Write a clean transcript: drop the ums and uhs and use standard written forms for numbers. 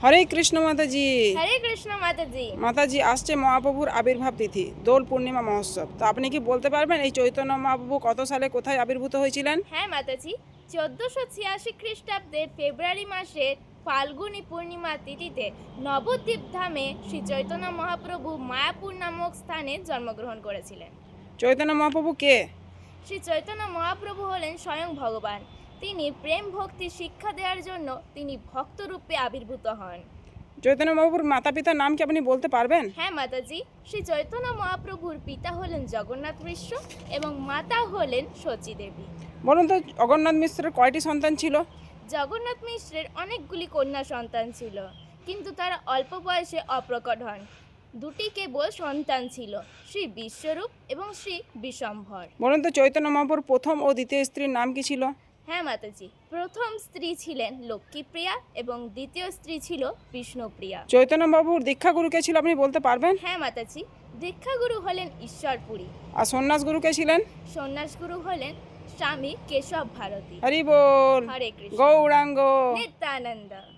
হরে কৃষ্ণ মাতাজি। হরে কৃষ্ণ মাতাজি। মাতাজি, আসছে মহাপ্রভুর আবির্ভাব তিথি দোল পূর্ণিমা মহোৎসব। তো আপনি কি বলতে পারবেন এই চৈতন্য মহাপ্রভু কত সালে কোথায় আবির্ভূত হয়েছিলেন? হ্যাঁ মাতাজি, 1486 খ্রিস্টাব্দের ফেব্রুয়ারি মাসের ফাল্গুনী পূর্ণিমা তিথিতে নবদ্বীপ ধামে শ্রী চৈতন্য মহাপ্রভু মায়াপুর নামক স্থানে জন্মগ্রহণ করেছিলেন। চৈতন্য মহাপ্রভু কে? শ্রী চৈতন্য মহাপ্রভু হলেন স্বয়ং ভগবান। তিনি প্রেম ভক্তি শিক্ষা দেওয়ার জন্য তিনি ভক্তরূপে আবির্ভূত হন। চৈতন্য মহাপ্রভুর মাতা পিতার নাম কি আপনি বলতে পারবেন? হ্যাঁ মাতাজি, শ্রী চৈতন্য মহাপ্রভুর পিতা হলেন জগন্নাথ মিশ্র এবং মাতা হলেন সচী দেবী। বলুন তো, জগন্নাথ মিশ্রের কয়টি সন্তান ছিল? জগন্নাথ মিশ্রের অনেকগুলি কন্যা সন্তান ছিল, কিন্তু তারা অল্প বয়সে অপ্রকট হন। দুটি কেবল সন্তান ছিল, শ্রী বিশ্বরূপ এবং শ্রী বিশম্ভর। বলুন তো, চৈতন্য মহাপ্রভুর প্রথম ও দ্বিতীয় স্ত্রীর নাম কি ছিল? হ্যাঁ মাতাজি, প্রথম স্ত্রী ছিলেন লক্ষ্মীপ্রিয়া এবং দ্বিতীয় স্ত্রী ছিল বিষ্ণুপ্রিয়া। চৈতন্য মহাপ্রভুর দীক্ষাগুরু কে ছিল আপনি বলতে পারবেন? হ্যাঁ মাতাজি, দীক্ষাগুরু হলেন ঈশ্বরপুরী। আর সন্ন্যাস গুরু কে ছিলেন? সন্ন্যাসগুরু হলেন স্বামী কেশব ভারতী। হরি বল। হরে কৃষ্ণ। গৌরাঙ্গ। নিত্যানন্দ।